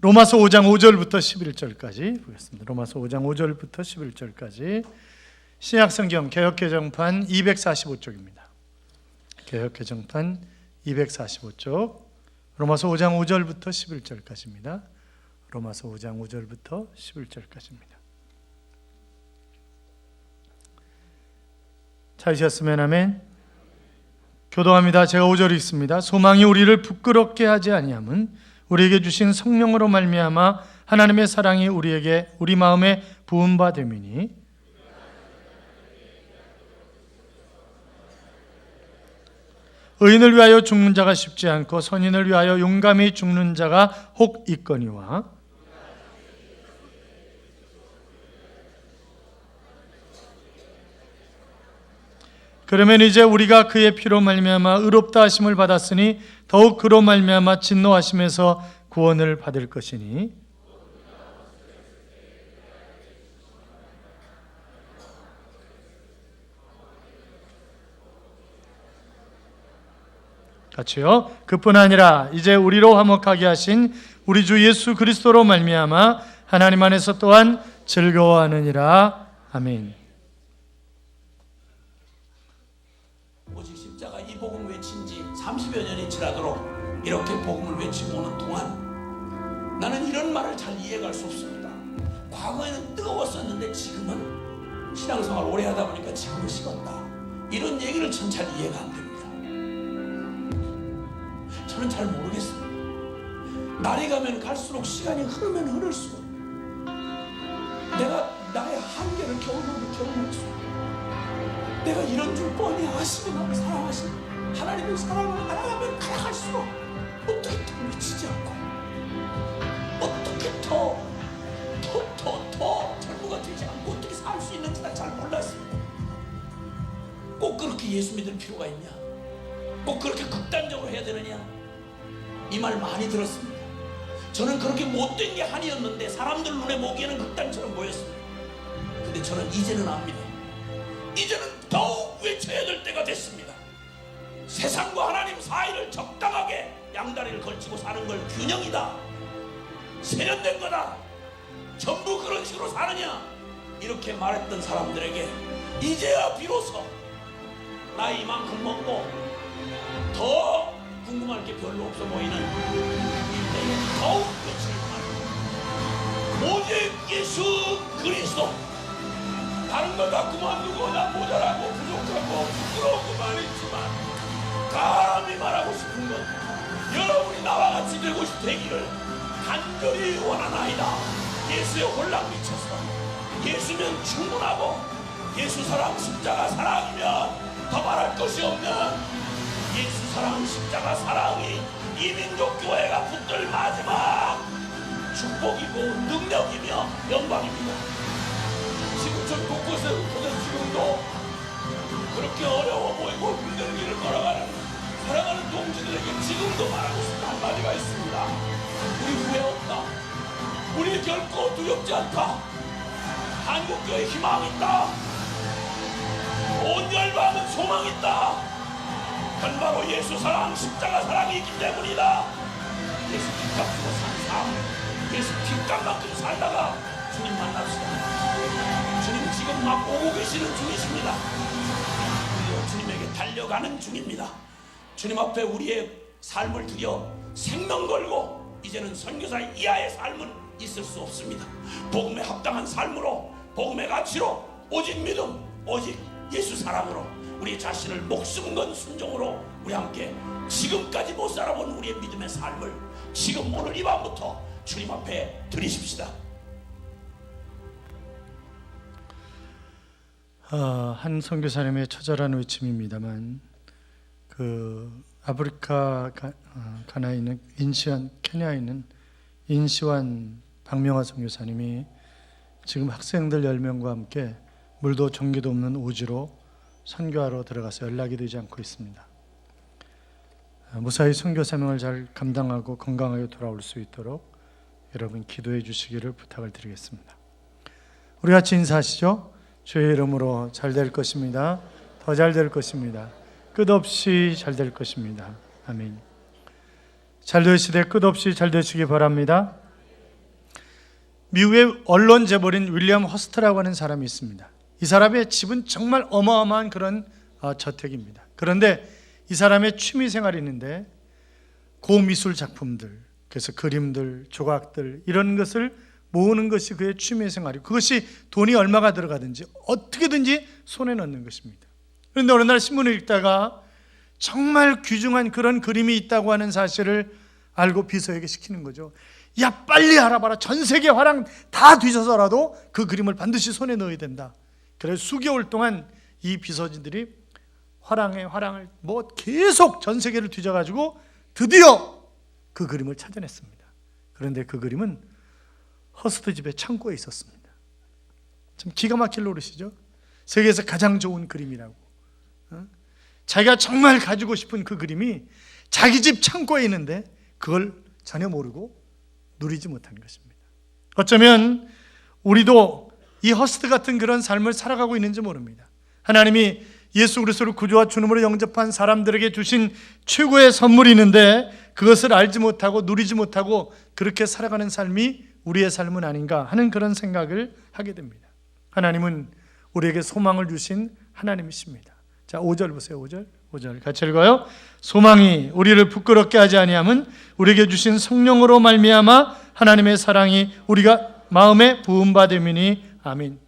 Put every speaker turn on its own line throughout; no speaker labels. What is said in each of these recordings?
로마서 5장 5절부터 11절까지 보겠습니다. 로마서 5장 5절부터 11절까지 신약성경 개역개정판 245쪽입니다. 개역개정판 245쪽 로마서 5장 5절부터 11절까지입니다. 로마서 5장 5절부터 11절까지입니다. 찾으셨으면 아멘. 교도합니다. 제가 5절 읽습니다. 소망이 우리를 부끄럽게 하지 아니함은 우리에게 주신 성령으로 말미암아 하나님의 사랑이 우리 마음에 부은 바 됨이니 의인을 위하여 죽는 자가 쉽지 않고 선인을 위하여 용감히 죽는 자가 혹 있거니와 그러면 이제 우리가 그의 피로 말미암아 의롭다 하심을 받았으니 더욱 그로 말미암아 진노하심에서 구원을 받을 것이니 같이요. 그뿐 아니라 이제 우리로 화목하게 하신 우리 주 예수 그리스도로 말미암아 하나님 안에서 또한 즐거워하느니라. 아멘.
오직 십자가 이 복음 외친 지 30여 년이 지나도록 이렇게 복음을 외치고 오는 동안 나는 이런 말을 잘 이해할 수 없습니다. 과거에는 뜨거웠었는데 지금은 신앙생활 오래 하다 보니까 지금은 식었다. 이런 얘기를 전 잘 이해가 안 됩니다. 저는 잘 모르겠습니다. 날이 가면 갈수록 시간이 흐르면 흐를수록 내가 나의 한계를 경험할수록 내가 이런 줄 뻔히 아시는 나를 사랑하시는 하나님의 사랑을 알아가면 알아갈수록 어떻게 더 미치지 않고 어떻게 더 절부가 되지 않고 어떻게 살 수 있는지 난 잘 몰랐습니다. 꼭 그렇게 예수 믿을 필요가 있냐? 꼭 그렇게 극단적으로 해야 되느냐? 이 말 많이 들었습니다. 저는 그렇게 못된 게 한이었는데 사람들 눈에 보기에는 극단처럼 보였습니다. 근데 저는 이제는 압니다. 이제는 더욱 외쳐야 될 때가 됐습니다. 세상과 하나님 사이를 적당하게 양다리를 걸치고 사는 걸 균형이다, 세련된 거다, 전부 그런 식으로 사느냐, 이렇게 말했던 사람들에게 이제야 비로소 나이 이만큼 먹고 더 궁금할 게 별로 없어 보이는 이때에 더욱 외칠 말, 오직 예수 그리스도. 다른 거 다 그만두고 나 모자라고 부족하고 부끄러우고만 있지만 감히 말하고 싶은 건 여러분이 나와 같이 되고 되기를 간절히 원하나이다. 예수의 홀랑 미쳐서 예수면 충분하고 예수 사랑 십자가 사랑이면 더 말할 것이 없는 예수 사랑 십자가 사랑이 이민족 교회가 붙들 마지막 축복이고 능력이며 영광입니다. 지구촌 곳곳에 지금도 그렇게 어려워 보이고 힘든 길을 걸어가는 사랑하는 동지들에게 지금도 말하고 싶은 한마디가 있습니다. 우리 후회 없다. 우리 결코 두렵지 않다. 한국교회 희망 있다. 온 열방은 소망 있다. 그건 바로 예수 사랑 십자가 사랑이 있기 때문이다. 예수 핏값으로 산 삶, 예수 핏값만큼 살다가 주님 만납시다. 주님 지금 막 오고 계시는 중이십니다. 우리도 주님에게 달려가는 중입니다. 주님 앞에 우리의 삶을 드려 생명 걸고 이제는 선교사 이하의 삶은 있을 수 없습니다. 복음에 합당한 삶으로, 복음의 가치로, 오직 믿음, 오직 예수 사랑으로 우리 자신을 목숨 건 순종으로 우리 함께 지금까지 못 살아본 우리의 믿음의 삶을 지금 오늘 이 밤부터 주님 앞에 드리십시다.
한 선교사님의 처절한 외침입니다만 아프리카 가나에 있는 케냐에 있는 인시완 박명화 선교사님이 지금 학생들 10명과 함께 물도 전기도 없는 오지로 선교하러 들어가서 연락이 되지 않고 있습니다. 무사히 선교 사명을 잘 감당하고 건강하게 돌아올 수 있도록 여러분 기도해 주시기를 부탁을 드리겠습니다. 우리 같이 인사하시죠. 주의 이름으로 잘 될 것입니다. 더 잘 될 것입니다. 끝없이 잘 될 것입니다. 아멘. 잘 되시되 끝없이 잘 되시기 바랍니다. 미국의 언론 재벌인 윌리엄 허스트라고 하는 사람이 있습니다. 이 사람의 집은 정말 어마어마한 그런 저택입니다. 그런데 이 사람의 취미 생활이 있는데 고미술 작품들, 그래서 그림들, 조각들 이런 것을 모으는 것이 그의 취미 생활이고 그것이 돈이 얼마가 들어가든지 어떻게든지 손에 넣는 것입니다. 그런데 어느 날 신문을 읽다가 정말 귀중한 그런 그림이 있다고 하는 사실을 알고 비서에게 시키는 거죠. 야, 빨리 알아봐라. 전 세계 화랑 다 뒤져서라도 그 그림을 반드시 손에 넣어야 된다. 그래서 수개월 동안 이 비서진들이 화랑을 계속 전 세계를 뒤져가지고 드디어 그 그림을 찾아냈습니다. 그런데 그 그림은 허스트 집의 창고에 있었습니다. 참 기가 막힐 노릇이죠. 세계에서 가장 좋은 그림이라고. 자기가 정말 가지고 싶은 그 그림이 자기 집 창고에 있는데 그걸 전혀 모르고 누리지 못한 것입니다. 어쩌면 우리도 이 허스트 같은 그런 삶을 살아가고 있는지 모릅니다. 하나님이 예수 그리스도를 구주와 주님으로 영접한 사람들에게 주신 최고의 선물이 있는데 그것을 알지 못하고 누리지 못하고 그렇게 살아가는 삶이 우리의 삶은 아닌가 하는 그런 생각을 하게 됩니다. 하나님은 우리에게 소망을 주신 하나님이십니다. 자, 5절 보세요. 5절 같이 읽어요. 소망이 우리를 부끄럽게 하지 아니함은 우리에게 주신 성령으로 말미암아 하나님의 사랑이 우리가 마음에 부은 바 됨이니 아멘.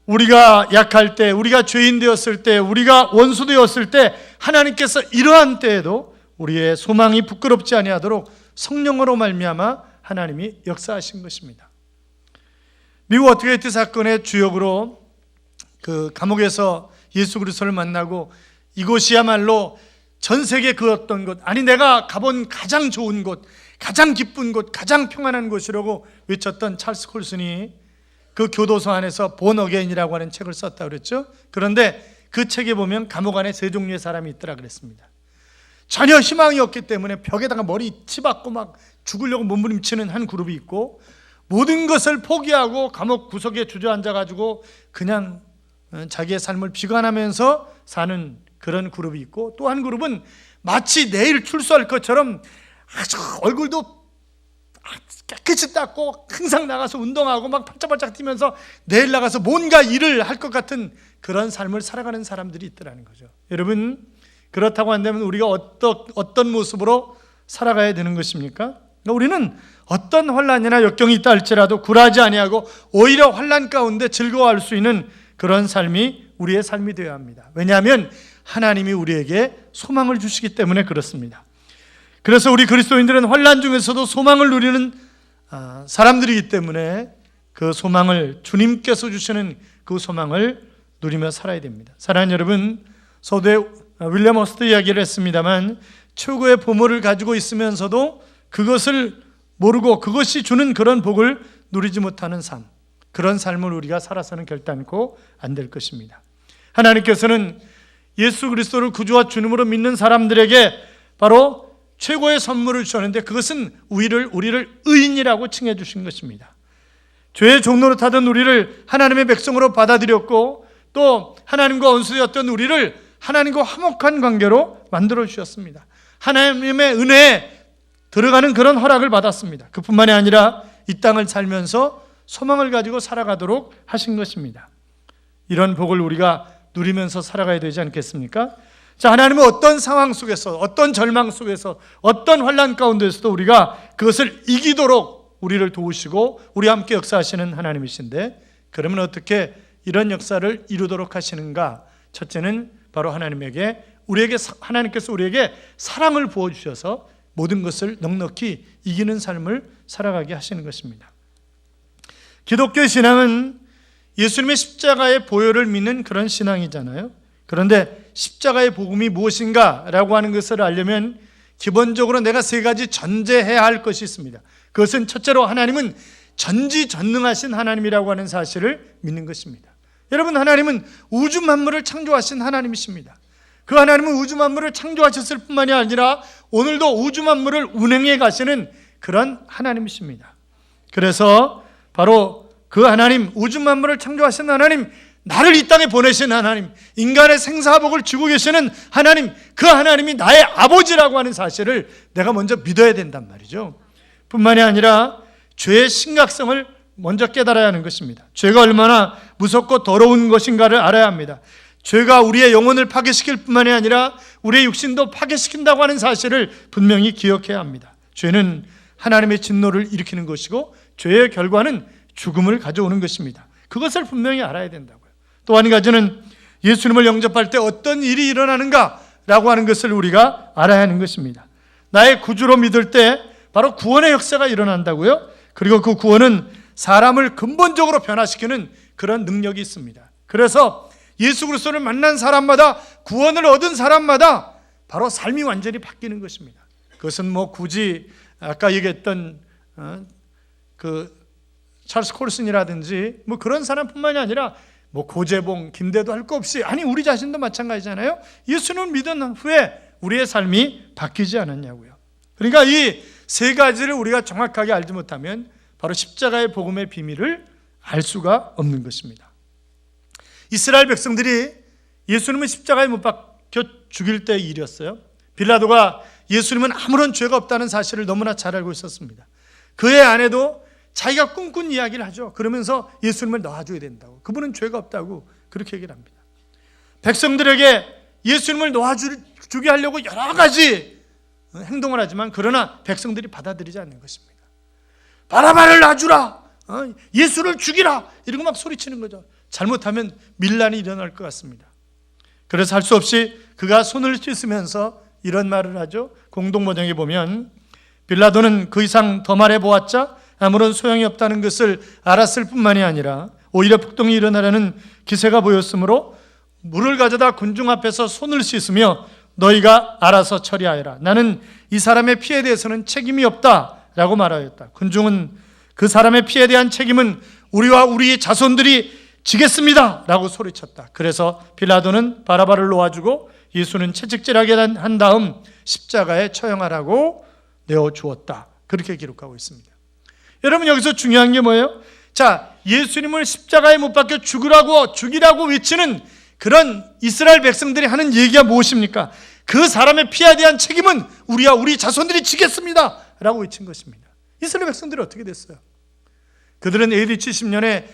우리가 약할 때, 우리가 죄인 되었을 때, 우리가 원수 되었을 때 하나님께서 이러한 때에도 우리의 소망이 부끄럽지 아니하도록 성령으로 말미암아 하나님이 역사하신 것입니다. 미국 워터게이트 사건의 주역으로 그 감옥에서 예수 그리스도를 만나고 이곳이야말로 전 세계 그 어떤 곳, 아니 내가 가본 가장 좋은 곳, 가장 기쁜 곳, 가장 평안한 곳이라고 외쳤던 찰스 콜슨이 그 교도소 안에서 본 어게인이라고 하는 책을 썼다고 그랬죠. 그런데 그 책에 보면 감옥 안에 세 종류의 사람이 있더라 그랬습니다. 전혀 희망이 없기 때문에 벽에다가 머리 치박고 막 죽으려고 몸부림치는 한 그룹이 있고, 모든 것을 포기하고 감옥 구석에 주저앉아가지고 그냥 자기의 삶을 비관하면서 사는 그런 그룹이 있고, 또 한 그룹은 마치 내일 출소할 것처럼 아주 얼굴도 깨끗이 닦고 항상 나가서 운동하고 막 팔짝팔짝 뛰면서 내일 나가서 뭔가 일을 할 것 같은 그런 삶을 살아가는 사람들이 있더라는 거죠. 여러분, 그렇다고 한다면 우리가 어떤 모습으로 살아가야 되는 것입니까? 우리는 어떤 환난이나 역경이 있다 할지라도 굴하지 아니하고 오히려 환난 가운데 즐거워할 수 있는 그런 삶이 우리의 삶이 되어야 합니다. 왜냐하면 하나님이 우리에게 소망을 주시기 때문에 그렇습니다. 그래서 우리 그리스도인들은 환난 중에서도 소망을 누리는 사람들이기 때문에 그 소망을, 주님께서 주시는 그 소망을 누리며 살아야 됩니다. 사랑하는 여러분, 서두에 윌리엄 허스트 이야기를 했습니다만 최고의 보물을 가지고 있으면서도 그것을 모르고 그것이 주는 그런 복을 누리지 못하는 삶, 그런 삶을 우리가 살아서는 결단코 안 될 것입니다. 하나님께서는 예수 그리스도를 구주와 주님으로 믿는 사람들에게 바로 최고의 선물을 주셨는데 그것은 우리를 의인이라고 칭해 주신 것입니다. 죄의 종로로 타던 우리를 하나님의 백성으로 받아들였고, 또 하나님과 원수였던 우리를 하나님과 화목한 관계로 만들어 주셨습니다. 하나님의 은혜에 들어가는 그런 허락을 받았습니다. 그뿐만이 아니라 이 땅을 살면서 소망을 가지고 살아가도록 하신 것입니다. 이런 복을 우리가 누리면서 살아가야 되지 않겠습니까? 자, 하나님은 어떤 상황 속에서, 어떤 절망 속에서, 어떤 환난 가운데서도 우리가 그것을 이기도록 우리를 도우시고 우리와 함께 역사하시는 하나님이신데, 그러면 어떻게 이런 역사를 이루도록 하시는가? 첫째는 바로 하나님께서 우리에게 사랑을 부어주셔서 모든 것을 넉넉히 이기는 삶을 살아가게 하시는 것입니다. 기독교 신앙은 예수님의 십자가의 보혈을 믿는 그런 신앙이잖아요. 그런데 십자가의 복음이 무엇인가 라고 하는 것을 알려면 기본적으로 내가 세 가지 전제해야 할 것이 있습니다. 그것은 첫째로 하나님은 전지전능하신 하나님이라고 하는 사실을 믿는 것입니다. 여러분, 하나님은 우주 만물을 창조하신 하나님이십니다. 그 하나님은 우주 만물을 창조하셨을 뿐만이 아니라 오늘도 우주 만물을 운행해 가시는 그런 하나님이십니다. 그래서 바로 그 하나님, 우주 만물을 창조하신 하나님, 나를 이 땅에 보내신 하나님, 인간의 생사복을 쥐고 계시는 하나님, 그 하나님이 나의 아버지라고 하는 사실을 내가 먼저 믿어야 된단 말이죠. 뿐만이 아니라 죄의 심각성을 먼저 깨달아야 하는 것입니다. 죄가 얼마나 무섭고 더러운 것인가를 알아야 합니다. 죄가 우리의 영혼을 파괴시킬 뿐만이 아니라 우리의 육신도 파괴시킨다고 하는 사실을 분명히 기억해야 합니다. 죄는 하나님의 진노를 일으키는 것이고 죄의 결과는 죽음을 가져오는 것입니다. 그것을 분명히 알아야 된다고요. 또 한 가지는 예수님을 영접할 때 어떤 일이 일어나는가라고 하는 것을 우리가 알아야 하는 것입니다. 나의 구주로 믿을 때 바로 구원의 역사가 일어난다고요. 그리고 그 구원은 사람을 근본적으로 변화시키는 그런 능력이 있습니다. 그래서 예수 그리스도를 만난 사람마다, 구원을 얻은 사람마다 바로 삶이 완전히 바뀌는 것입니다. 그것은 굳이 아까 얘기했던 그 찰스 콜슨이라든지 그런 사람뿐만이 아니라 고재봉, 김대도 할 거 없이, 아니 우리 자신도 마찬가지잖아요. 예수님을 믿은 후에 우리의 삶이 바뀌지 않았냐고요. 그러니까 이 세 가지를 우리가 정확하게 알지 못하면 바로 십자가의 복음의 비밀을 알 수가 없는 것입니다. 이스라엘 백성들이 예수님을 십자가에 못 박혀 죽일 때의 일이었어요. 빌라도가 예수님은 아무런 죄가 없다는 사실을 너무나 잘 알고 있었습니다. 그의 아내도 자기가 꿈꾼 이야기를 하죠. 그러면서 예수님을 놓아줘야 된다고, 그분은 죄가 없다고 그렇게 얘기를 합니다. 백성들에게 예수님을 놓아주게 하려고 여러 가지 행동을 하지만 그러나 백성들이 받아들이지 않는 것입니다. 바라바를 놔주라, 예수를 죽이라, 이런 거 막 소리치는 거죠. 잘못하면 밀란이 일어날 것 같습니다. 그래서 할 수 없이 그가 손을 씻으면서 이런 말을 하죠. 공동번역에 보면 빌라도는 그 이상 더 말해보았자 아무런 소용이 없다는 것을 알았을 뿐만이 아니라 오히려 폭동이 일어나려는 기세가 보였으므로 물을 가져다 군중 앞에서 손을 씻으며 너희가 알아서 처리하여라, 나는 이 사람의 피에 대해서는 책임이 없다라고 말하였다. 군중은 그 사람의 피에 대한 책임은 우리와 우리의 자손들이 지겠습니다 라고 소리쳤다. 그래서 빌라도는 바라바를 놓아주고 예수는 채찍질하게 한 다음 십자가에 처형하라고 내어주었다. 그렇게 기록하고 있습니다. 여러분, 여기서 중요한 게 뭐예요? 자, 예수님을 십자가에 못 박혀 죽이라고 외치는 그런 이스라엘 백성들이 하는 얘기가 무엇입니까? 그 사람의 피에 대한 책임은 우리와 우리 자손들이 지겠습니다 라고 외친 것입니다. 이스라엘 백성들이 어떻게 됐어요? 그들은 AD 70년에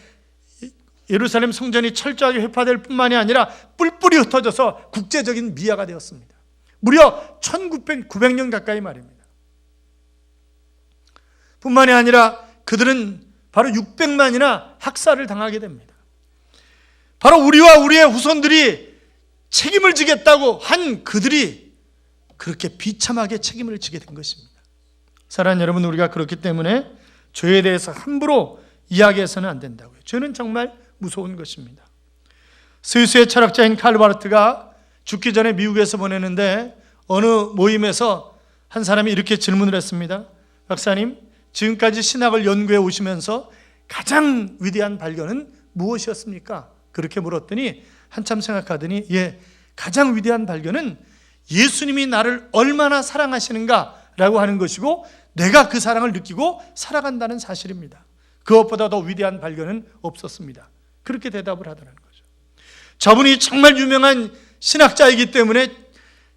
예루살렘 성전이 철저하게 회파될 뿐만이 아니라 뿔뿔이 흩어져서 국제적인 미아가 되었습니다. 무려 1900년 가까이 말입니다. 뿐만이 아니라 그들은 바로 600만이나 학살을 당하게 됩니다. 바로 우리와 우리의 후손들이 책임을 지겠다고 한 그들이 그렇게 비참하게 책임을 지게 된 것입니다. 사랑하는 여러분, 우리가 그렇기 때문에 죄에 대해서 함부로 이야기해서는 안 된다고요. 죄는 정말 무서운 것입니다. 스위스의 철학자인 칼 바르트가 죽기 전에 미국에서 보내는데 어느 모임에서 한 사람이 이렇게 질문을 했습니다. 박사님, 지금까지 신학을 연구해 오시면서 가장 위대한 발견은 무엇이었습니까? 그렇게 물었더니 한참 생각하더니 가장 위대한 발견은 예수님이 나를 얼마나 사랑하시는가라고 하는 것이고 내가 그 사랑을 느끼고 살아간다는 사실입니다. 그것보다 더 위대한 발견은 없었습니다. 그렇게 대답을 하더라는 거죠. 저분이 정말 유명한 신학자이기 때문에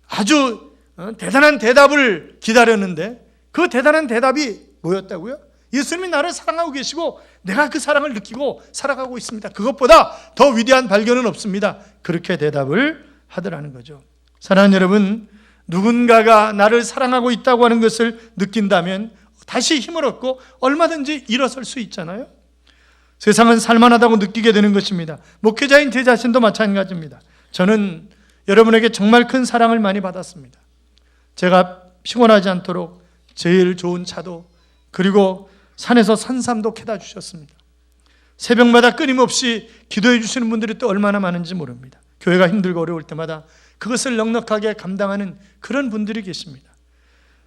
아주 대단한 대답을 기다렸는데 그 대단한 대답이 뭐였다고요? 예수님이 나를 사랑하고 계시고 내가 그 사랑을 느끼고 살아가고 있습니다. 그것보다 더 위대한 발견은 없습니다. 그렇게 대답을 하더라는 거죠. 사랑하는 여러분, 누군가가 나를 사랑하고 있다고 하는 것을 느낀다면 다시 힘을 얻고 얼마든지 일어설 수 있잖아요. 세상은 살만하다고 느끼게 되는 것입니다. 목회자인 제 자신도 마찬가지입니다. 저는 여러분에게 정말 큰 사랑을 많이 받았습니다. 제가 피곤하지 않도록 제일 좋은 차도, 그리고 산에서 산삼도 캐다 주셨습니다. 새벽마다 끊임없이 기도해 주시는 분들이 또 얼마나 많은지 모릅니다. 교회가 힘들고 어려울 때마다 그것을 넉넉하게 감당하는 그런 분들이 계십니다.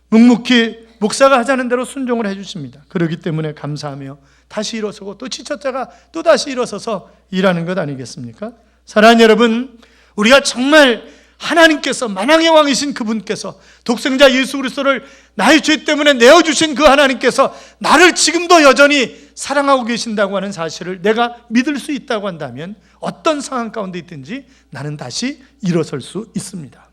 묵묵히 목사가 하자는 대로 순종을 해 주십니다. 그렇기 때문에 감사하며 다시 일어서고 또 지쳤다가 또 다시 일어서서 일하는 것 아니겠습니까? 사랑하는 여러분, 우리가 정말 하나님께서, 만왕의 왕이신 그분께서, 독생자 예수 그리스도를 나의 죄 때문에 내어주신 그 하나님께서 나를 지금도 여전히 사랑하고 계신다고 하는 사실을 내가 믿을 수 있다고 한다면 어떤 상황 가운데 있든지 나는 다시 일어설 수 있습니다.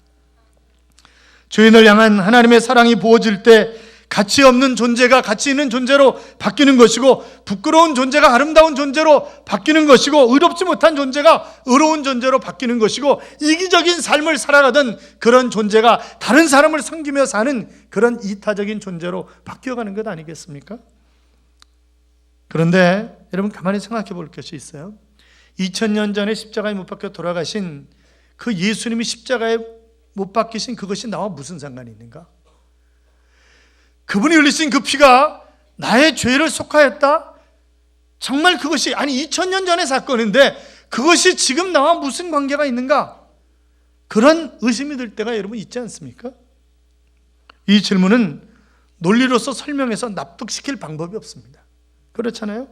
죄인을 향한 하나님의 사랑이 부어질 때 가치 없는 존재가 가치 있는 존재로 바뀌는 것이고, 부끄러운 존재가 아름다운 존재로 바뀌는 것이고, 의롭지 못한 존재가 의로운 존재로 바뀌는 것이고, 이기적인 삶을 살아가던 그런 존재가 다른 사람을 섬기며 사는 그런 이타적인 존재로 바뀌어가는 것 아니겠습니까? 그런데 여러분 가만히 생각해 볼 것이 있어요. 2000년 전에 십자가에 못 박혀 돌아가신 그 예수님이 십자가에 못 박히신 그것이 나와 무슨 상관이 있는가? 그분이 흘리신 그 피가 나의 죄를 속하였다? 정말 그것이, 아니 2000년 전의 사건인데 그것이 지금 나와 무슨 관계가 있는가? 그런 의심이 들 때가 여러분 있지 않습니까? 이 질문은 논리로서 설명해서 납득시킬 방법이 없습니다. 그렇잖아요?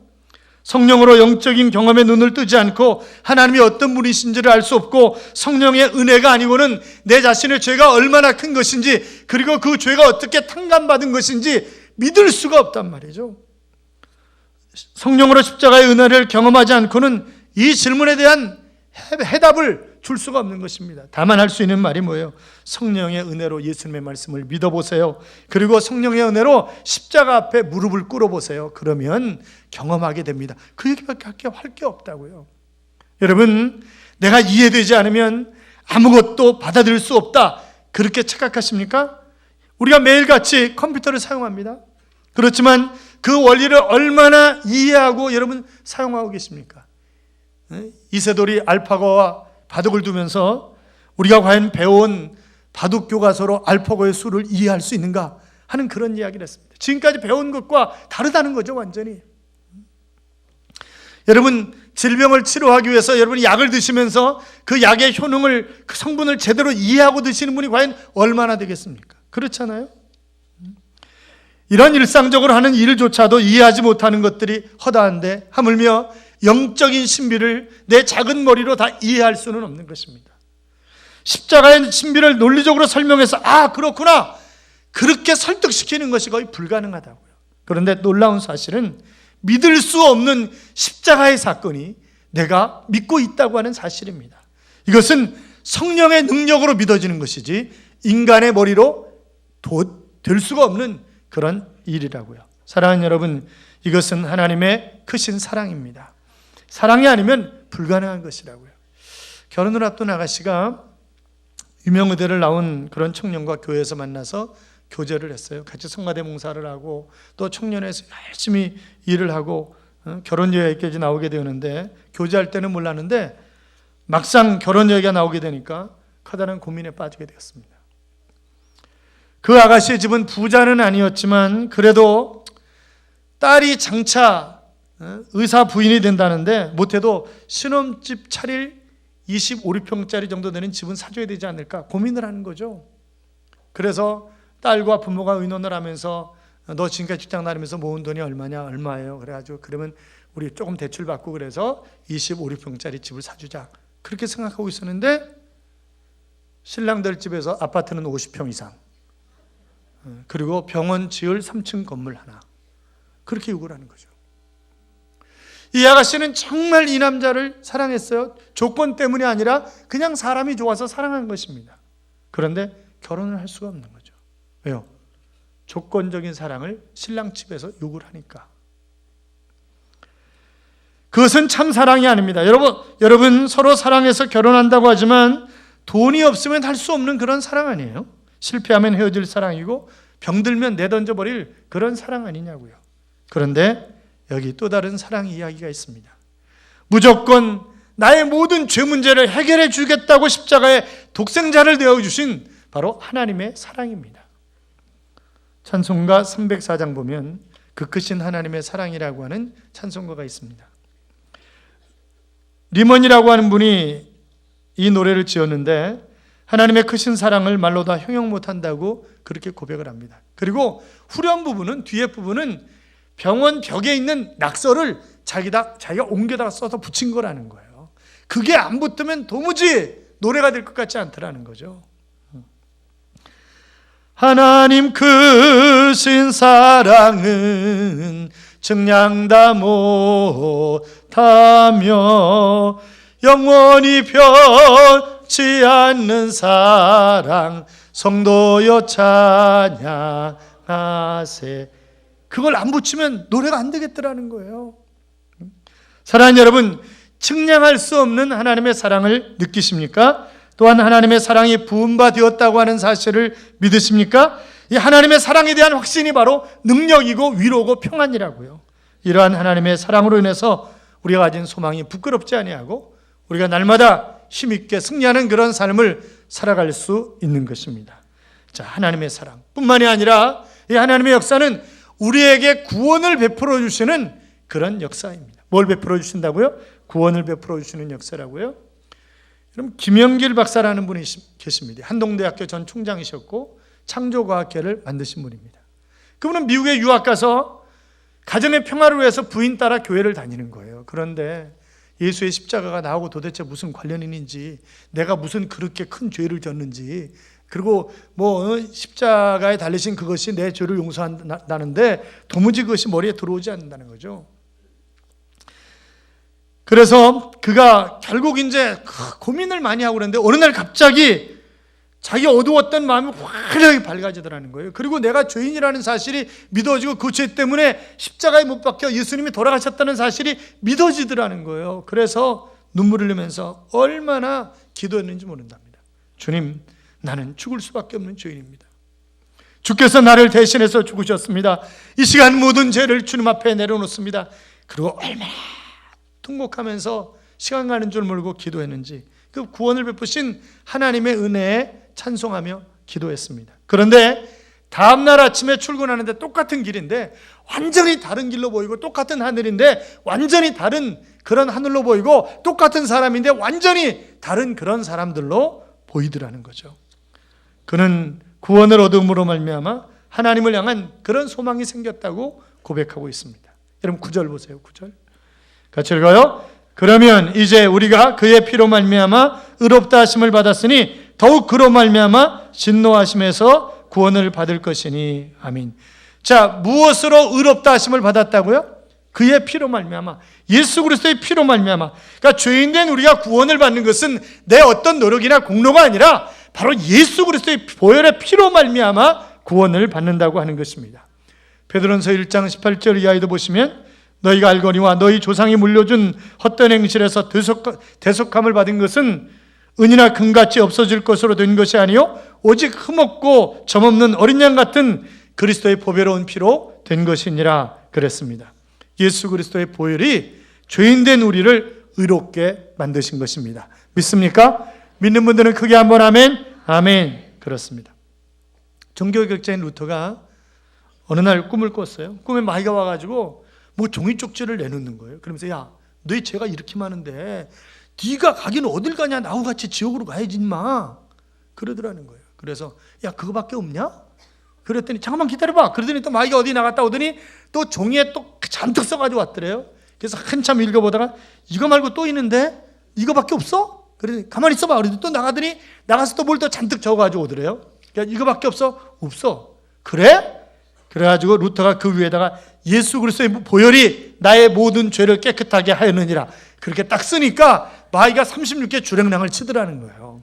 성령으로 영적인 경험에 눈을 뜨지 않고 하나님이 어떤 분이신지를 알 수 없고, 성령의 은혜가 아니고는 내 자신의 죄가 얼마나 큰 것인지, 그리고 그 죄가 어떻게 탕감받은 것인지 믿을 수가 없단 말이죠. 성령으로 십자가의 은혜를 경험하지 않고는 이 질문에 대한 해답을 줄 수가 없는 것입니다. 다만 할 수 있는 말이 뭐예요? 성령의 은혜로 예수님의 말씀을 믿어보세요. 그리고 성령의 은혜로 십자가 앞에 무릎을 꿇어보세요. 그러면 경험하게 됩니다. 그 얘기밖에 할 게 없다고요. 여러분, 내가 이해되지 않으면 아무것도 받아들일 수 없다, 그렇게 착각하십니까? 우리가 매일같이 컴퓨터를 사용합니다. 그렇지만 그 원리를 얼마나 이해하고 여러분 사용하고 계십니까? 이세돌이 알파고와 바둑을 두면서 우리가 과연 배운 바둑 교과서로 알파고의 수를 이해할 수 있는가 하는 그런 이야기를 했습니다. 지금까지 배운 것과 다르다는 거죠, 완전히. 여러분, 질병을 치료하기 위해서 여러분이 약을 드시면서 그 약의 효능을, 그 성분을 제대로 이해하고 드시는 분이 과연 얼마나 되겠습니까? 그렇잖아요? 이런 일상적으로 하는 일조차도 이해하지 못하는 것들이 허다한데, 하물며 영적인 신비를 내 작은 머리로 다 이해할 수는 없는 것입니다. 십자가의 신비를 논리적으로 설명해서 그렇구나, 그렇게 설득시키는 것이 거의 불가능하다고요. 그런데 놀라운 사실은 믿을 수 없는 십자가의 사건이 내가 믿고 있다고 하는 사실입니다. 이것은 성령의 능력으로 믿어지는 것이지 인간의 머리로 될 수가 없는 그런 일이라고요. 사랑하는 여러분, 이것은 하나님의 크신 사랑입니다. 사랑이 아니면 불가능한 것이라고요. 결혼을 앞둔 아가씨가 유명의대를 나온 그런 청년과 교회에서 만나서 교제를 했어요. 같이 성가대 봉사를 하고 또 청년회에서 열심히 일을 하고 결혼 이야기까지 나오게 되었는데, 교제할 때는 몰랐는데 막상 결혼 이야기가 나오게 되니까 커다란 고민에 빠지게 되었습니다. 그 아가씨의 집은 부자는 아니었지만 그래도 딸이 장차 의사 부인이 된다는데 못해도 신혼집 차릴 25평짜리 정도 되는 집은 사줘야 되지 않을까 고민을 하는 거죠. 그래서 딸과 부모가 의논을 하면서 너 지금까지 직장 다니면서 모은 돈이 얼마냐? 얼마예요? 그래가지고 그러면 우리 조금 대출 받고 그래서 25평짜리 집을 사주자, 그렇게 생각하고 있었는데 신랑들 집에서 아파트는 50평 이상, 그리고 병원 지을 3층 건물 하나, 그렇게 요구를 하는 거죠. 이 아가씨는 정말 이 남자를 사랑했어요. 조건 때문이 아니라 그냥 사람이 좋아서 사랑한 것입니다. 그런데 결혼을 할 수가 없는 거죠. 왜요? 조건적인 사랑을 신랑 집에서 요구를 하니까. 그것은 참 사랑이 아닙니다. 여러분 서로 사랑해서 결혼한다고 하지만 돈이 없으면 할 수 없는 그런 사랑 아니에요? 실패하면 헤어질 사랑이고 병들면 내던져버릴 그런 사랑 아니냐고요. 그런데 여기 또 다른 사랑 이야기가 있습니다. 무조건 나의 모든 죄 문제를 해결해 주겠다고 십자가에 독생자를 내어주신 바로 하나님의 사랑입니다. 찬송가 304장 보면 그 크신 하나님의 사랑이라고 하는 찬송가가 있습니다. 리먼이라고 하는 분이 이 노래를 지었는데 하나님의 크신 사랑을 말로 다 형용 못한다고 그렇게 고백을 합니다. 그리고 후렴 부분은, 뒤에 부분은 병원 벽에 있는 낙서를 자기가 옮겨다가 써서 붙인 거라는 거예요. 그게 안 붙으면 도무지 노래가 될 것 같지 않더라는 거죠. 하나님 크신 사랑은 증량다 못하며 영원히 변치 않는 사랑 성도여 찬양하세. 사랑하세. 그걸 안 붙이면 노래가 안 되겠더라는 거예요. 사랑하는 여러분, 측량할 수 없는 하나님의 사랑을 느끼십니까? 또한 하나님의 사랑이 부은 바 되었다고 하는 사실을 믿으십니까? 이 하나님의 사랑에 대한 확신이 바로 능력이고 위로고 평안이라고요. 이러한 하나님의 사랑으로 인해서 우리가 가진 소망이 부끄럽지 아니하고 우리가 날마다 힘있게 승리하는 그런 삶을 살아갈 수 있는 것입니다. 자, 하나님의 사랑 뿐만이 아니라 이 하나님의 역사는 우리에게 구원을 베풀어 주시는 그런 역사입니다. 뭘 베풀어 주신다고요? 구원을 베풀어 주시는 역사라고요. 그럼 김영길 박사라는 분이 계십니다. 한동대학교 전 총장이셨고 창조과학계를 만드신 분입니다. 그분은 미국에 유학 가서 가정의 평화를 위해서 부인 따라 교회를 다니는 거예요. 그런데 예수의 십자가가 나하고 도대체 무슨 관련이 있는지, 내가 무슨 그렇게 큰 죄를 졌는지, 그리고 십자가에 달리신 그것이 내 죄를 용서한다는데 도무지 그것이 머리에 들어오지 않는다는 거죠. 그래서 그가 결국 이제 고민을 많이 하고 그랬는데 어느 날 갑자기 자기 어두웠던 마음이 화려하게 밝아지더라는 거예요. 그리고 내가 죄인이라는 사실이 믿어지고 그 죄 때문에 십자가에 못 박혀 예수님이 돌아가셨다는 사실이 믿어지더라는 거예요. 그래서 눈물을 흘리면서 얼마나 기도했는지 모른답니다. 주님, 나는 죽을 수밖에 없는 죄인입니다. 주께서 나를 대신해서 죽으셨습니다. 이 시간 모든 죄를 주님 앞에 내려놓습니다. 그리고 얼마나 통곡하면서 시간 가는 줄 모르고 기도했는지 그 구원을 베푸신 하나님의 은혜에 찬송하며 기도했습니다. 그런데 다음날 아침에 출근하는데 똑같은 길인데 완전히 다른 길로 보이고 똑같은 하늘인데 완전히 다른 그런 하늘로 보이고 똑같은 사람인데 완전히 다른 그런 사람들로 보이더라는 거죠. 그는 구원을 얻음으로 말미암아 하나님을 향한 그런 소망이 생겼다고 고백하고 있습니다. 여러분 9절 보세요. 9절 같이 읽어요. 그러면 이제 우리가 그의 피로 말미암아 의롭다 하심을 받았으니 더욱 그로 말미암아 진노하심에서 구원을 받을 것이니 아멘. 자, 무엇으로 의롭다 하심을 받았다고요? 그의 피로 말미암아, 예수 그리스도의 피로 말미암아. 그러니까 죄인된 우리가 구원을 받는 것은 내 어떤 노력이나 공로가 아니라 바로 예수 그리스도의 보혈의 피로 말미암아 구원을 받는다고 하는 것입니다. 베드로전서 1장 18절 이하에도 보시면 너희가 알거니와 너희 조상이 물려준 헛된 행실에서 대속함을 받은 것은 은이나 금같이 없어질 것으로 된 것이 아니요 오직 흠없고 점없는 어린 양 같은 그리스도의 보배로운 피로 된 것이니라 그랬습니다. 예수 그리스도의 보혈이 죄인된 우리를 의롭게 만드신 것입니다. 믿습니까? 믿는 분들은 크게 한번 아멘. 아멘. 그렇습니다. 종교개혁자인 루터가 어느 날 꿈을 꿨어요. 꿈에 마귀가 와가지고 종이 쪽지를 내놓는 거예요. 그러면서 야, 너희 죄가 이렇게 많은데 네가 가기는 어딜 가냐? 나하고 같이 지옥으로 가야지 인마. 그러더라는 거예요. 그래서 야, 그거밖에 없냐? 그랬더니 잠깐만 기다려봐. 그러더니 또 마귀가 어디 나갔다 오더니 또 종이에 또 잔뜩 써가지고 왔더래요. 그래서 한참 읽어보다가 이거 말고 또 있는데 이거밖에 없어? 그러더니 가만히 있어봐. 그래도 또 나가더니 나가서 또 뭘 또 잔뜩 적어가지고 오더래요. 그러니까 이거밖에 없어? 없어. 그래? 그래가지고 루터가 그 위에다가 예수 그리스도의 보혈이 나의 모든 죄를 깨끗하게 하였느니라 그렇게 딱 쓰니까 마귀가 36개 주랭랑을 치더라는 거예요.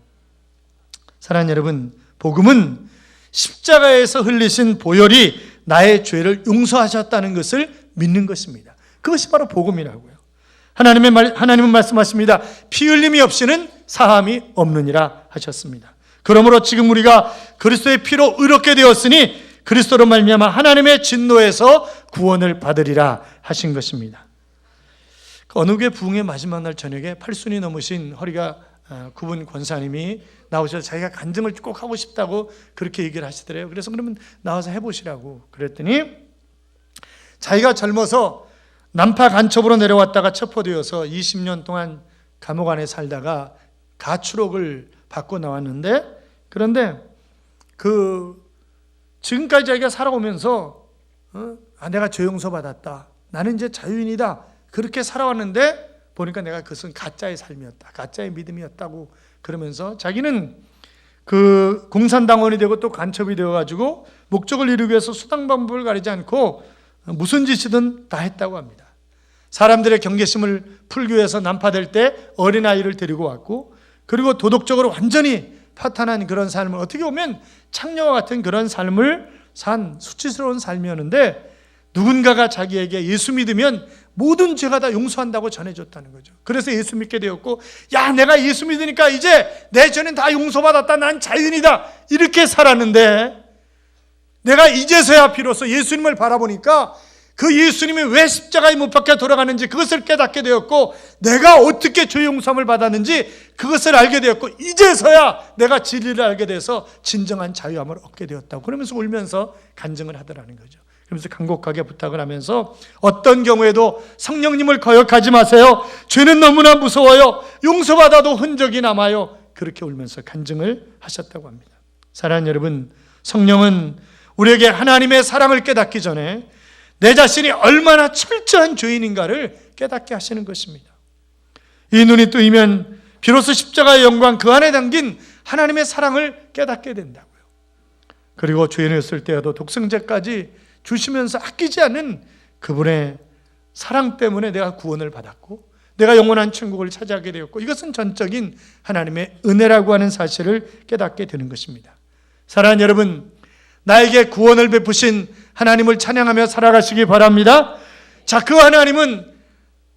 사랑하는 여러분, 복음은 십자가에서 흘리신 보혈이 나의 죄를 용서하셨다는 것을 믿는 것입니다. 그것이 바로 복음이라고요. 하나님은 말씀하십니다. 피 흘림이 없이는 사함이 없느니라 하셨습니다. 그러므로 지금 우리가 그리스도의 피로 의롭게 되었으니 그리스도로 말미암아 하나님의 진노에서 구원을 받으리라 하신 것입니다. 어느 게 부흥의 마지막 날 저녁에 80이 넘으신 허리가 굽은 권사님이 나오셔서 자기가 간증을 꼭 하고 싶다고 그렇게 얘기를 하시더래요. 그래서 그러면 나와서 해보시라고 그랬더니 자기가 젊어서 난파 간첩으로 내려왔다가 첩포되어서 20년 동안 감옥 안에 살다가 가출옥을 받고 나왔는데 그런데 지금까지 자기가 살아오면서 내가 죄 용서 받았다. 나는 이제 자유인이다. 그렇게 살아왔는데 보니까 내가 그것은 가짜의 삶이었다. 가짜의 믿음이었다고 그러면서 자기는 그 공산당원이 되고 또 간첩이 되어가지고 목적을 이루기 위해서 수당방법을 가리지 않고 무슨 짓이든 다 했다고 합니다. 사람들의 경계심을 풀기 위해서 난파될 때 어린아이를 데리고 왔고 그리고 도덕적으로 완전히 파탄한 그런 삶을 어떻게 보면 창녀와 같은 그런 삶을 산 수치스러운 삶이었는데 누군가가 자기에게 예수 믿으면 모든 죄가 다 용서한다고 전해줬다는 거죠. 그래서 예수 믿게 되었고, 야, 내가 예수 믿으니까 이제 내 죄는 다 용서받았다, 난 자유인이다, 이렇게 살았는데 내가 이제서야 비로소 예수님을 바라보니까 그 예수님이 왜 십자가에 못 박혀 돌아가는지 그것을 깨닫게 되었고, 내가 어떻게 죄 용서함을 받았는지 그것을 알게 되었고, 이제서야 내가 진리를 알게 돼서 진정한 자유함을 얻게 되었다고 그러면서 울면서 간증을 하더라는 거죠. 그러면서 간곡하게 부탁을 하면서 어떤 경우에도 성령님을 거역하지 마세요. 죄는 너무나 무서워요. 용서받아도 흔적이 남아요. 그렇게 울면서 간증을 하셨다고 합니다. 사랑하는 여러분, 성령은 우리에게 하나님의 사랑을 깨닫기 전에 내 자신이 얼마나 철저한 죄인인가를 깨닫게 하시는 것입니다. 이 눈이 뜨이면 비로소 십자가의 영광, 그 안에 담긴 하나님의 사랑을 깨닫게 된다고요. 그리고 죄인이었을 때에도 독생자까지 주시면서 아끼지 않는 그분의 사랑 때문에 내가 구원을 받았고 내가 영원한 천국을 차지하게 되었고, 이것은 전적인 하나님의 은혜라고 하는 사실을 깨닫게 되는 것입니다. 사랑하는 여러분, 나에게 구원을 베푸신 하나님을 찬양하며 살아가시기 바랍니다. 자, 그 하나님은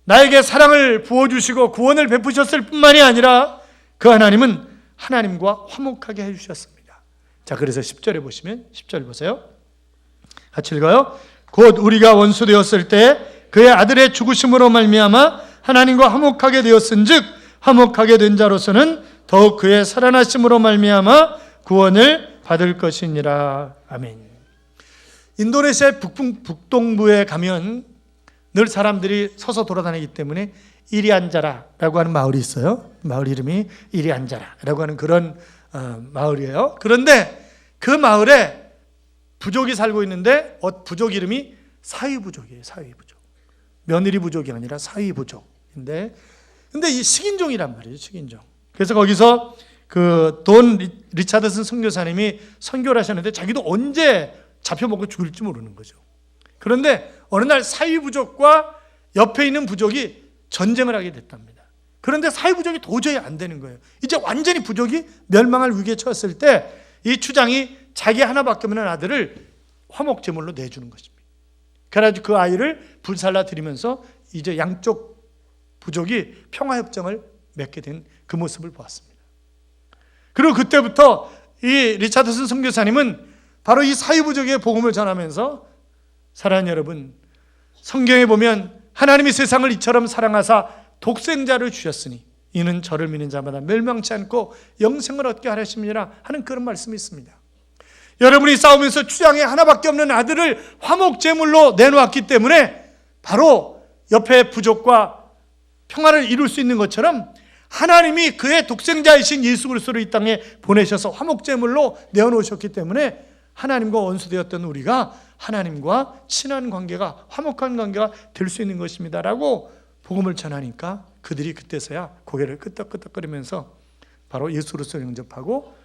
나에게 사랑을 부어주시고 구원을 베푸셨을 뿐만이 아니라 그 하나님은 하나님과 화목하게 해주셨습니다. 자, 그래서 10절에 보시면 10절 보세요. 같이 읽어요. 곧 우리가 원수 되었을 때 그의 아들의 죽으심으로 말미암아 하나님과 화목하게 되었은즉 화목하게 된 자로서는 더욱 그의 살아나심으로 말미암아 구원을 받을 것이니라. 아멘. 인도네시아의 북동부에 가면 늘 사람들이 서서 돌아다니기 때문에 이리안자라라고 하는 마을이 있어요. 마을 이름이 이리안자라라고 하는 그런 마을이에요. 그런데 그 마을에 부족이 살고 있는데 부족 이름이 사위부족이에요. 사위부족. 며느리 부족이 아니라 사위부족인데, 근데 이 식인종이란 말이에요. 식인종. 그래서 거기서 그 돈 리차드슨 선교사님이 선교를 하셨는데 자기도 언제 잡혀먹고 죽을지 모르는 거죠. 그런데 어느 날 사위부족과 옆에 있는 부족이 전쟁을 하게 됐답니다. 그런데 사위부족이 도저히 안 되는 거예요. 이제 완전히 부족이 멸망할 위기에 처했을 때 이 추장이 자기 하나밖에 없는 아들을 화목제물로 내주는 것입니다. 그래가지고 그 아이를 불살라 드리면서 이제 양쪽 부족이 평화협정을 맺게 된 그 모습을 보았습니다. 그리고 그때부터 이 리차드슨 선교사님은 바로 이 사위부족의 복음을 전하면서, 사랑하는 여러분, 성경에 보면 하나님이 세상을 이처럼 사랑하사 독생자를 주셨으니 이는 저를 믿는 자마다 멸망치 않고 영생을 얻게 하려심이라 하는 그런 말씀이 있습니다. 여러분이 싸우면서 추장에 하나밖에 없는 아들을 화목제물로 내놓았기 때문에 바로 옆에 부족과 평화를 이룰 수 있는 것처럼 하나님이 그의 독생자이신 예수 그리스도를 이 땅에 보내셔서 화목제물로 내어놓으셨기 때문에 하나님과 원수되었던 우리가 하나님과 친한 관계가, 화목한 관계가 될 수 있는 것입니다 라고 복음을 전하니까 그들이 그때서야 고개를 끄덕끄덕거리면서 바로 예수 그리스도를 영접하고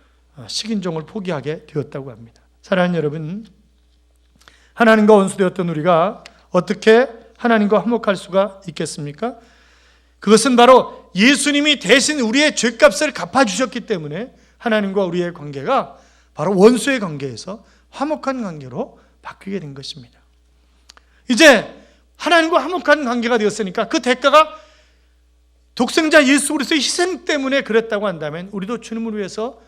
식인종을 포기하게 되었다고 합니다. 사랑하는 여러분, 하나님과 원수되었던 우리가 어떻게 하나님과 화목할 수가 있겠습니까? 그것은 바로 예수님이 대신 우리의 죄값을 갚아주셨기 때문에 하나님과 우리의 관계가 바로 원수의 관계에서 화목한 관계로 바뀌게 된 것입니다. 이제 하나님과 화목한 관계가 되었으니까 그 대가가 독생자 예수 그리스도의 희생 때문에 그랬다고 한다면 우리도 주님을 위해서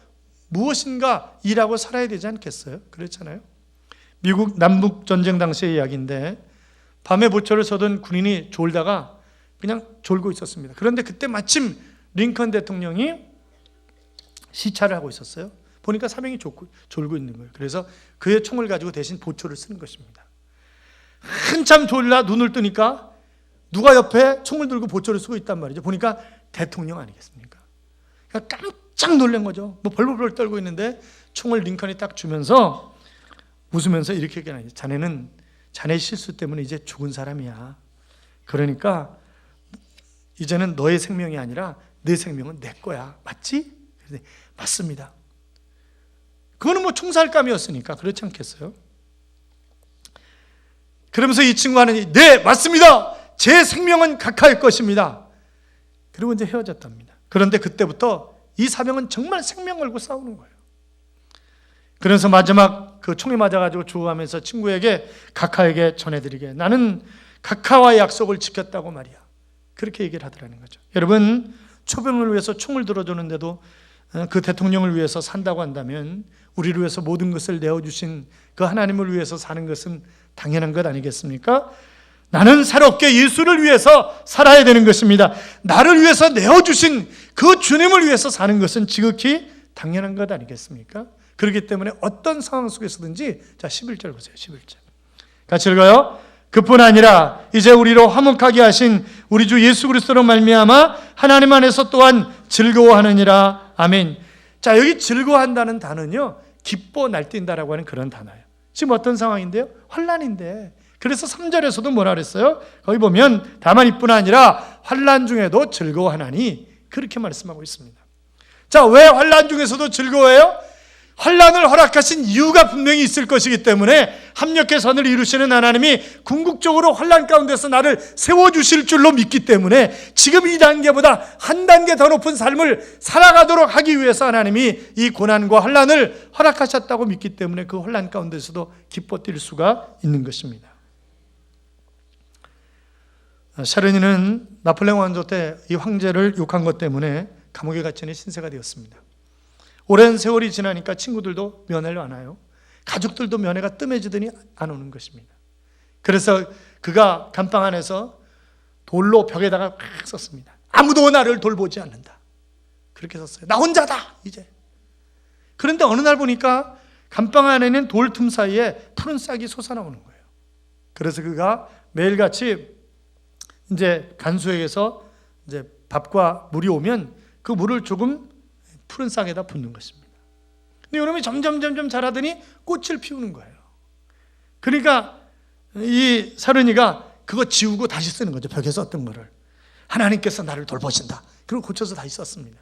무엇인가 일하고 살아야 되지 않겠어요? 그렇잖아요. 미국 남북 전쟁 당시의 이야기인데 밤에 보초를 서던 군인이 졸다가 그냥 졸고 있었습니다. 그런데 그때 마침 링컨 대통령이 시찰을 하고 있었어요. 보니까 사병이 졸고 있는 거예요. 그래서 그의 총을 가지고 대신 보초를 쓰는 것입니다. 한참 졸라 눈을 뜨니까 누가 옆에 총을 들고 보초를 쓰고 있단 말이죠. 보니까 대통령 아니겠습니까? 그러니까 깜짝 놀란 거죠. 뭐 벌벌벌 떨고 있는데 총을 링컨이 딱 주면서 웃으면서 이렇게 얘기하는 거예요. 자네는 자네 실수 때문에 이제 죽은 사람이야. 그러니까 이제는 너의 생명이 아니라 내 생명은 내 거야. 맞지? 맞습니다. 그거는 뭐 총살감이었으니까 그렇지 않겠어요? 그러면서 이 친구는 네 맞습니다. 제 생명은 각하일 것입니다. 그리고 이제 헤어졌답니다. 그런데 그때부터 이 사병은 정말 생명 걸고 싸우는 거예요. 그래서 마지막 그 총이 맞아가지고 죽어가면서 친구에게 각하에게 전해드리게, 나는 각하와의 약속을 지켰다고 말이야. 그렇게 얘기를 하더라는 거죠. 여러분, 초병을 위해서 총을 들어주는데도 그 대통령을 위해서 산다고 한다면 우리를 위해서 모든 것을 내어주신 그 하나님을 위해서 사는 것은 당연한 것 아니겠습니까? 나는 새롭게 예수를 위해서 살아야 되는 것입니다. 나를 위해서 내어주신 그 주님을 위해서 사는 것은 지극히 당연한 것 아니겠습니까? 그렇기 때문에 어떤 상황 속에서든지, 자 11절 보세요. 11절 같이 읽어요. 그뿐 아니라 이제 우리로 화목하게 하신 우리 주 예수 그리스도로 말미암아 하나님 안에서 또한 즐거워하느니라. 아멘. 자, 여기 즐거워한다는 단어는요, 기뻐 날뛴다라고 하는 그런 단어예요. 지금 어떤 상황인데요? 환난인데. 그래서 3절에서도 뭐라 그랬어요? 거기 보면 다만 이뿐 아니라 환난 중에도 즐거워하나니, 그렇게 말씀하고 있습니다. 자, 왜 환난 중에서도 즐거워해요? 환난을 허락하신 이유가 분명히 있을 것이기 때문에 합력의 선을 이루시는 하나님이 궁극적으로 환난 가운데서 나를 세워주실 줄로 믿기 때문에 지금 이 단계보다 한 단계 더 높은 삶을 살아가도록 하기 위해서 하나님이 이 고난과 환난을 허락하셨다고 믿기 때문에 그 환난 가운데서도 기뻐 뛸 수가 있는 것입니다. 샤르니는 나폴레옹 왕조 때 이 황제를 욕한 것 때문에 감옥에 갇히는 신세가 되었습니다. 오랜 세월이 지나니까 친구들도 면회를 안 와요. 가족들도 면회가 뜸해지더니 안 오는 것입니다. 그래서 그가 감방 안에서 돌로 벽에다가 팍 썼습니다. 아무도 나를 돌보지 않는다. 그렇게 썼어요. 나 혼자다 이제. 그런데 어느 날 보니까 감방 안에는 돌 틈 사이에 푸른 싹이 솟아나오는 거예요. 그래서 그가 매일같이 이제 간수에게서 이제 밥과 물이 오면 그 물을 조금 푸른 싹에다 붓는 것입니다. 근데 여러분이 점점 자라더니 꽃을 피우는 거예요. 그러니까 이 사르니가 그거 지우고 다시 쓰는 거죠. 벽에 썼던 거를. 하나님께서 나를 돌보신다. 그리고 고쳐서 다시 썼습니다.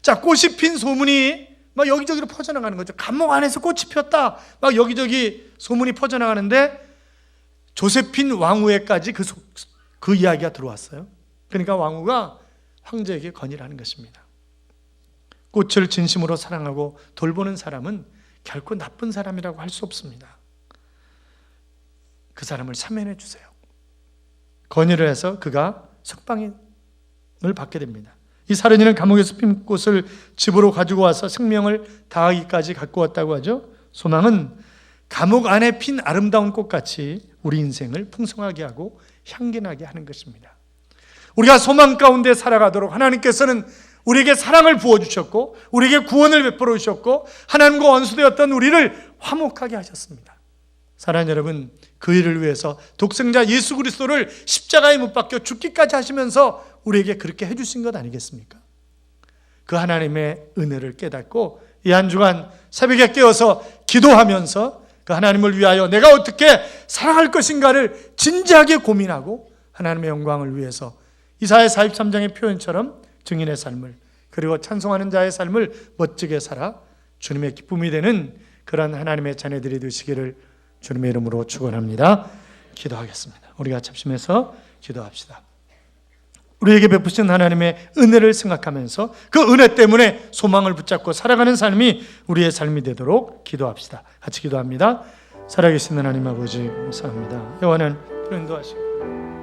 자, 꽃이 핀 소문이 막 여기저기로 퍼져나가는 거죠. 감옥 안에서 꽃이 피었다. 막 여기저기 소문이 퍼져나가는데 조세핀 왕후에까지 그 이야기가 들어왔어요. 그러니까 왕후가 황제에게 건의를 하는 것입니다. 꽃을 진심으로 사랑하고 돌보는 사람은 결코 나쁜 사람이라고 할 수 없습니다. 그 사람을 사면해 주세요. 건의를 해서 그가 석방을 받게 됩니다. 이 사르니는 감옥에서 핀 꽃을 집으로 가지고 와서 생명을 다하기까지 갖고 왔다고 하죠. 소망은 감옥 안에 핀 아름다운 꽃같이 우리 인생을 풍성하게 하고 향기나게 하는 것입니다. 우리가 소망 가운데 살아가도록 하나님께서는 우리에게 사랑을 부어주셨고 우리에게 구원을 베풀어 주셨고 하나님과 원수되었던 우리를 화목하게 하셨습니다. 사랑하는 여러분, 그 일을 위해서 독생자 예수 그리스도를 십자가에 못 박혀 죽기까지 하시면서 우리에게 그렇게 해주신 것 아니겠습니까? 그 하나님의 은혜를 깨닫고 이 한 주간 새벽에 깨어서 기도하면서 그 하나님을 위하여 내가 어떻게 살아갈 것인가를 진지하게 고민하고 하나님의 영광을 위해서 이사야 43장의 표현처럼 증인의 삶을 그리고 찬송하는 자의 삶을 멋지게 살아 주님의 기쁨이 되는 그런 하나님의 자녀들이 되시기를 주님의 이름으로 축원합니다. 기도하겠습니다. 우리가 합심해서 기도합시다. 우리에게 베푸신 하나님의 은혜를 생각하면서 그 은혜 때문에 소망을 붙잡고 살아가는 삶이 우리의 삶이 되도록 기도합시다. 같이 기도합니다. 살아계신 하나님 아버지 감사합니다. 영원한 인도하시고